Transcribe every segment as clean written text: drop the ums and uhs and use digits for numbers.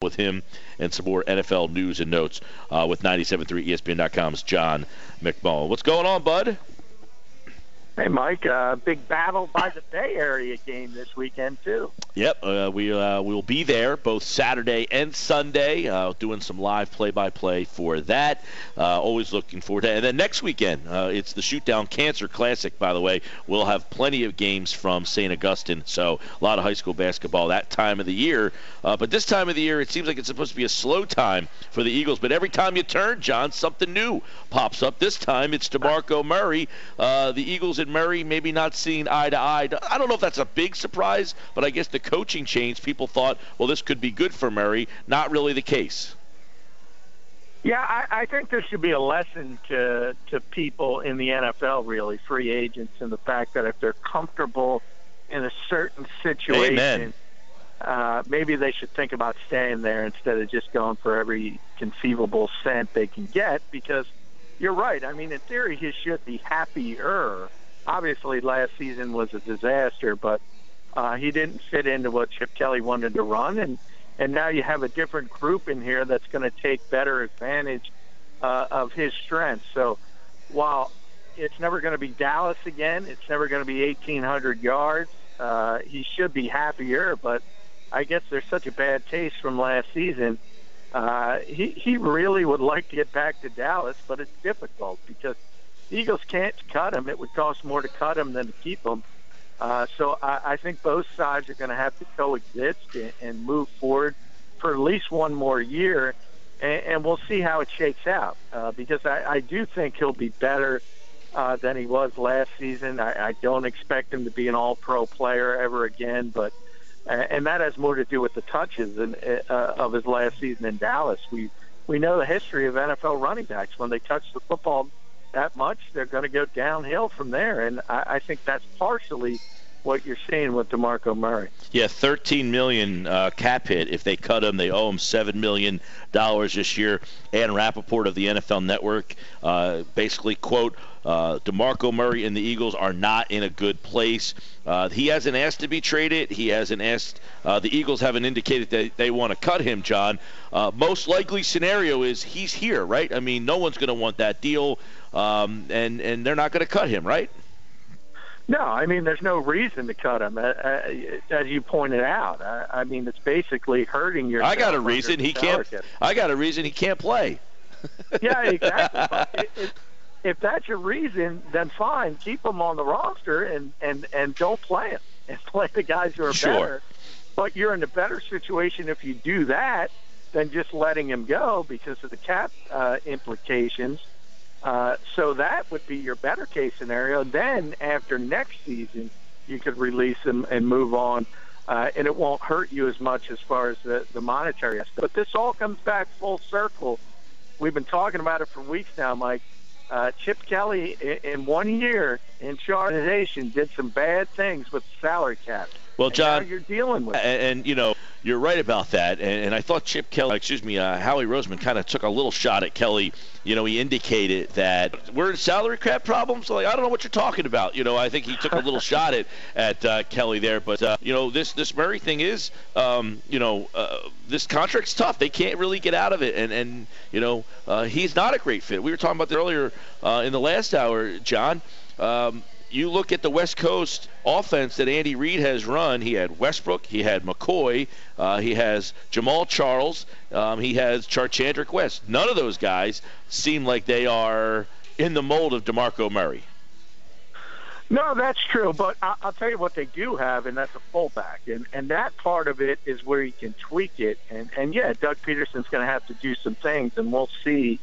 with him and some more NFL news and notes with 97.3 ESPN.com's John McMullen. What's going on, bud? Hey, Mike, big battle by the Bay Area game this weekend, too. Yep, we'll be there both Saturday and Sunday, doing some live play-by-play for that. Always looking forward to it. And then next weekend, it's the Shootdown Cancer Classic, by the way. We'll have plenty of games from St. Augustine, so a lot of high school basketball that time of the year. But this time of the year, it seems like it's supposed to be a slow time for the Eagles. But every time you turn, John, something new pops up. This time it's Demarco Murray. The Eagles and Murray maybe not seeing eye to eye. I don't know if that's a big surprise, but I guess the coaching change, people thought, well, this could be good for Murray. Not really the case. Yeah, I think there should be a lesson to people in the NFL, really, free agents, and the fact that if they're comfortable in a certain situation, maybe they should think about staying there instead of just going for every conceivable cent they can get, because you're right. I mean, in theory, he should be happier. Obviously, last season was a disaster, but he didn't fit into what Chip Kelly wanted to run, and now you have a different group in here that's going to take better advantage of his strengths. So while it's never going to be Dallas again, it's never going to be 1,800 yards, he should be happier, but I guess there's such a bad taste from last season. He really would like to get back to Dallas, but it's difficult because the Eagles can't cut him. It would cost more to cut him than to keep him. So I think both sides are going to have to coexist and move forward for at least one more year, and we'll see how it shakes out, because I do think he'll be better than he was last season. I don't expect him to be an all-pro player ever again, but and that has more to do with the touches of his last season in Dallas. We know the history of NFL running backs. When they touch the football that much, they're going to go downhill from there, and I think that's partially what you're seeing with Demarco Murray. Yeah, $13 million cap hit. If they cut him, they owe him $7 million this year. Ann Rappaport of the NFL Network basically, quote, DeMarco Murray and the Eagles are not in a good place. He hasn't asked to be traded. He hasn't asked. The Eagles haven't indicated that they want to cut him, John. Most likely scenario is he's here, right? I mean, no one's going to want that deal, and they're not going to cut him, right? No, I mean, there's no reason to cut him, as you pointed out. I mean, it's basically hurting your. I got a reason he can't. I got a reason he can't play. Yeah, exactly. If that's your reason, then fine. Keep him on the roster and don't play him and play the guys who are better. But you're in a better situation if you do that than just letting him go because of the cap implications. So that would be your better case scenario. Then after next season, you could release him and move on, and it won't hurt you as much as far as the monetary aspect. But this all comes back full circle. We've been talking about it for weeks now, Mike. Chip Kelly, in 1 year in charge of the organization, did some bad things with the salary cap. Well, John, now you're dealing with it. And you know, you're right about that. And I thought Howie Roseman kind of took a little shot at Kelly. You know, he indicated that we're in salary cap problems. Like, I don't know what you're talking about. You know, I think he took a little shot at Kelly there. But, you know, this Murray thing is, this contract's tough. They can't really get out of it. And you know, he's not a great fit. We were talking about this earlier in the last hour, John. You look at the West Coast offense that Andy Reid has run. He had Westbrook, he had McCoy, he has Jamal Charles, he has Charchandrick West. None of those guys seem like they are in the mold of DeMarco Murray. No, that's true, but I'll tell you what they do have, and that's a fullback. And that part of it is where you can tweak it. And yeah, Doug Pederson's going to have to do some things, and we'll see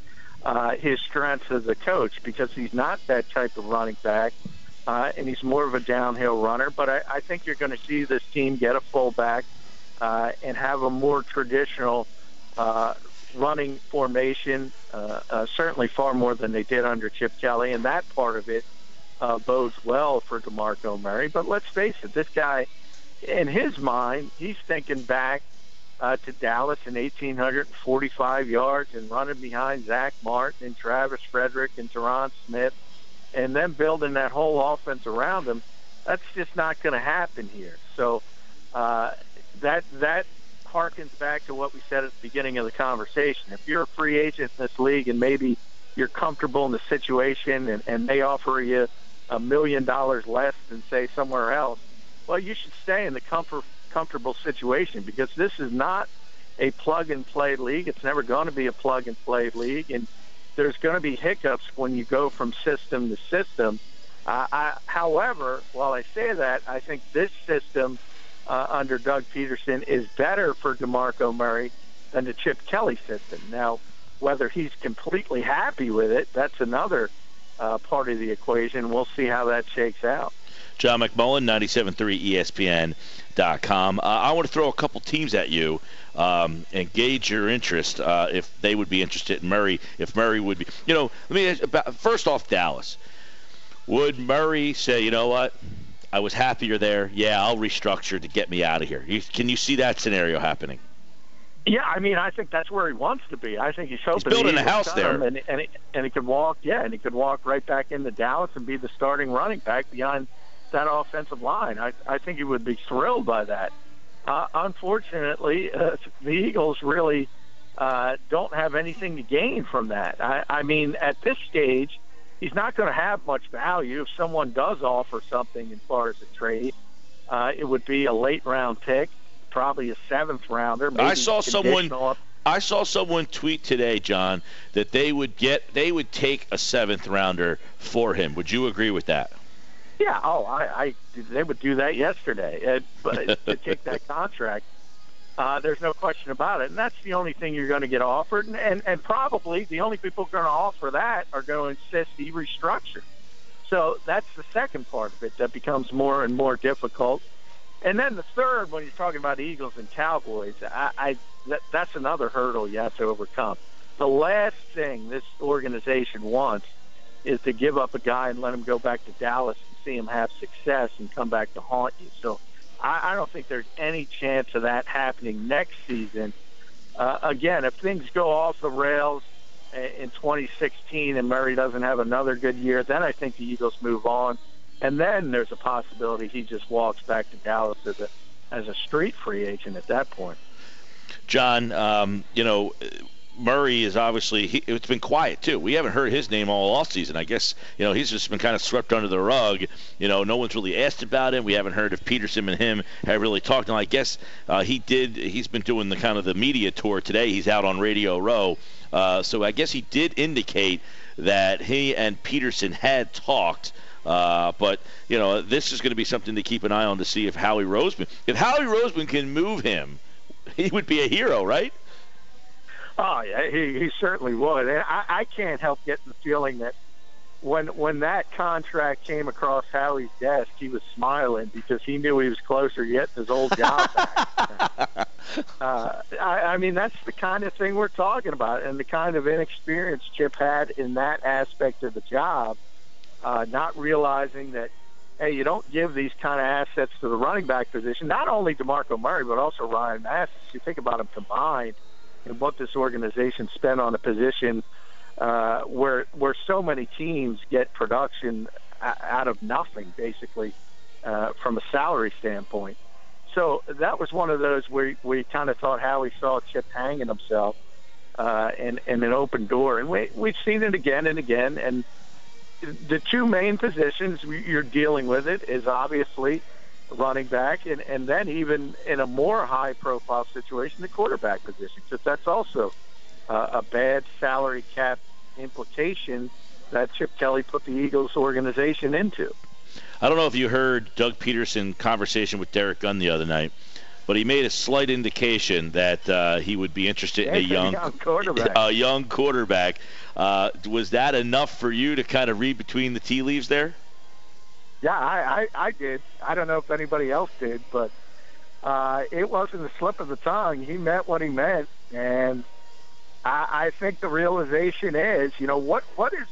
his strengths as a coach because he's not that type of running back. And he's more of a downhill runner. But I think you're going to see this team get a fullback and have a more traditional running formation, certainly far more than they did under Chip Kelly. And that part of it bodes well for DeMarco Murray. But let's face it, this guy, in his mind, he's thinking back to Dallas in 1,845 yards and running behind Zach Martin and Travis Frederick and Teron Smith, and then building that whole offense around him. That's just not going to happen here. So that harkens back to what we said at the beginning of the conversation. If you're a free agent in this league and maybe you're comfortable in the situation and they offer you $1 million less than, say, somewhere else, well, you should stay in the comfortable situation, because this is not a plug-and-play league. It's never going to be a plug-and-play league, and there's going to be hiccups when you go from system to system. However, while I say that, I think this system under Doug Pederson is better for Demarco Murray than the Chip Kelly system. Now, whether he's completely happy with it, that's another part of the equation. We'll see how that shakes out. John McMullen, 97.3 ESPN.com. I want to throw a couple teams at you and gauge your interest if they would be interested in Murray, if Murray would be. Let me ask about, first off, Dallas. Would Murray say, you know what, I was happier there. Yeah, I'll restructure to get me out of here. Can you see that scenario happening? Yeah, I mean, I think that's where he wants to be. I think he's hoping he's building a house there, and he could walk. Yeah, and he could walk right back into Dallas and be the starting running back behind that offensive line. I think he would be thrilled by that. Unfortunately, the Eagles really don't have anything to gain from that. I mean, at this stage, he's not going to have much value. If someone does offer something as far as a trade, it would be a late-round pick, probably a seventh-rounder. I saw someone tweet today, John, that they would take a seventh-rounder for him. Would you agree with that? Yeah, they would do that yesterday, but to take that contract. There's no question about it, and that's the only thing you're going to get offered, and probably the only people going to offer that are going to insist he restructure. So that's the second part of it that becomes more and more difficult. And then the third, when you're talking about Eagles and Cowboys, that's another hurdle you have to overcome. The last thing this organization wants is to give up a guy and let him go back to Dallas and see him have success and come back to haunt you. So I don't think there's any chance of that happening next season. Again, if things go off the rails in 2016 and Murray doesn't have another good year, then I think the Eagles move on. And then there's a possibility he just walks back to Dallas as a street free agent at that point. John, Murray is obviously it's been quiet too. We haven't heard his name all off season. I guess he's just been kind of swept under the rug. No one's really asked about him. We haven't heard if Peterson and him have really talked. And I guess he's been doing the kind of the media tour today. He's out on Radio Row. So I guess he did indicate that he and Peterson had talked. But this is going to be something to keep an eye on to see if Howie Roseman can move him, he would be a hero, right? Oh, yeah, he certainly would. And I can't help getting the feeling that when that contract came across Howie's desk, he was smiling because he knew he was closer to getting his old job back. I mean, that's the kind of thing we're talking about, and the kind of inexperience Chip had in that aspect of the job, not realizing that, hey, you don't give these kind of assets to the running back position, not only Demarco Murray, but also Ryan Masters. You think about them combined, and what this organization spent on a position where so many teams get production out of nothing, basically, from a salary standpoint. So that was one of those where we kind of thought Howie saw Chip hanging himself in an open door. And we've seen it again and again. And the two main positions you're dealing with it is obviously running back, and then even in a more high-profile situation, the quarterback position, because that's also a bad salary cap implication that Chip Kelly put the Eagles organization into. I don't know if you heard Doug Pederson conversation with Derek Gunn the other night, but he made a slight indication that he would be interested in a young quarterback. Was that enough for you to kind of read between the tea leaves there? Yeah, I did. I don't know if anybody else did, but it wasn't a slip of the tongue. He meant what he meant, and I think the realization is, what is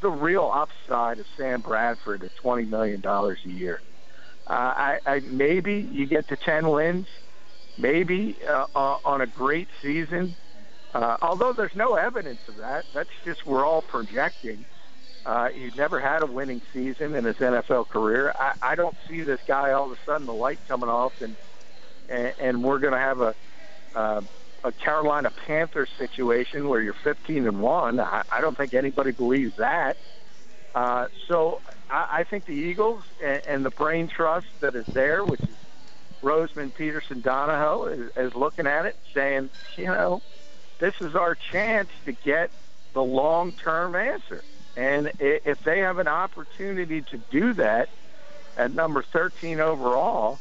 the real upside of Sam Bradford at $20 million a year? Maybe you get to 10 wins, maybe on a great season. Although there's no evidence of that. That's just we're all projecting. He's never had a winning season in his NFL career. I don't see this guy all of a sudden the light coming off and we're going to have a Carolina Panthers situation where you're 15-1. I don't think anybody believes that. So I think the Eagles and the brain trust that is there, which is Roseman, Peterson, Donahoe, is looking at it saying, this is our chance to get the long-term answer. And if they have an opportunity to do that at number 13 overall,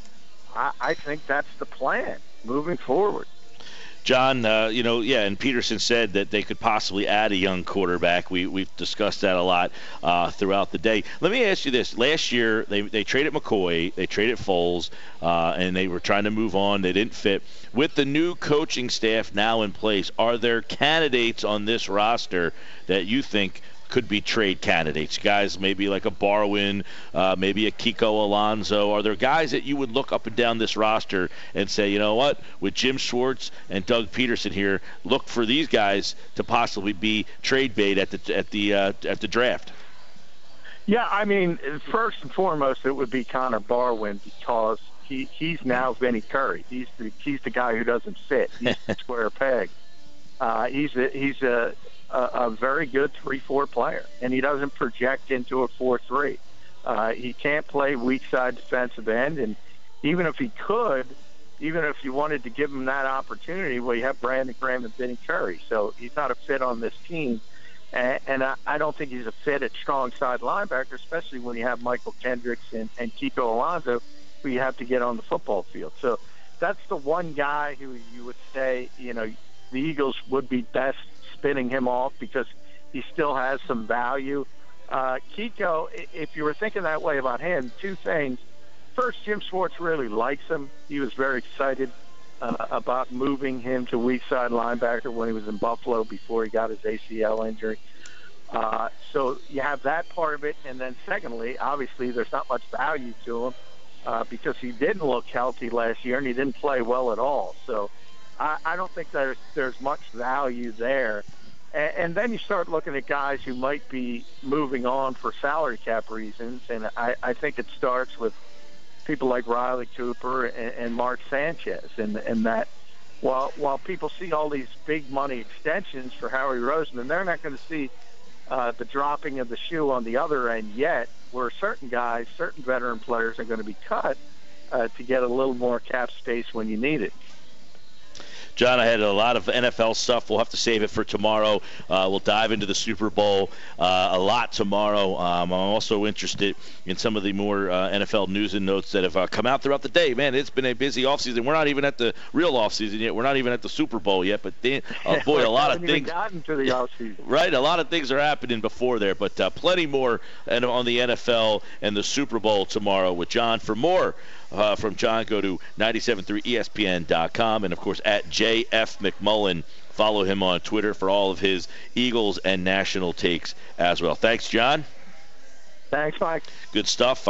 I think that's the plan moving forward. John, and Peterson said that they could possibly add a young quarterback. We've discussed that a lot throughout the day. Let me ask you this. Last year, they traded McCoy, they traded Foles, and they were trying to move on. They didn't fit. With the new coaching staff now in place, are there candidates on this roster that you think could be trade candidates? Guys maybe like a Barwin, maybe a Kiko Alonso. Are there guys that you would look up and down this roster and say, you know what, with Jim Schwartz and Doug Pederson here, look for these guys to possibly be trade bait at the draft? Yeah, I mean, first and foremost, it would be Connor Barwin, because he's now Vinny Curry. He's the guy who doesn't fit. He's the square peg. He's a very good 3-4 player, and he doesn't project into a 4-3. He can't play weak side defensive end, and even if he could, even if you wanted to give him that opportunity, well, you have Brandon Graham and Vinny Curry, so he's not a fit on this team. And I don't think he's a fit at strong side linebacker, especially when you have Michael Kendricks and Kiko Alonso, who you have to get on the football field. So that's the one guy who you would say, the Eagles would be best spinning him off because he still has some value. Kiko, if you were thinking that way about him, two things. First, Jim Schwartz really likes him. He was very excited about moving him to weak side linebacker when he was in Buffalo before he got his ACL injury. So you have that part of it. And then secondly, obviously there's not much value to him because he didn't look healthy last year and he didn't play well at all. So I don't think there's much value there. And then you start looking at guys who might be moving on for salary cap reasons, and I think it starts with people like Riley Cooper and Mark Sanchez, and that while people see all these big money extensions for Howie Roseman, they're not going to see the dropping of the shoe on the other end yet, where certain guys, certain veteran players are going to be cut to get a little more cap space when you need it. John, I had a lot of NFL stuff. We'll have to save it for tomorrow. We'll dive into the Super Bowl a lot tomorrow. I'm also interested in some of the more NFL news and notes that have come out throughout the day. Man, it's been a busy offseason. We're not even at the real offseason yet. We're not even at the Super Bowl yet. But, boy, a lot of things. Even gotten to the offseason. Right, a lot of things are happening before there. But plenty more on the NFL and the Super Bowl tomorrow with John. For more from John, go to 973ESPN.com and, of course, at JF McMullen. Follow him on Twitter for all of his Eagles and national takes as well. Thanks, John. Thanks, Mike. Good stuff.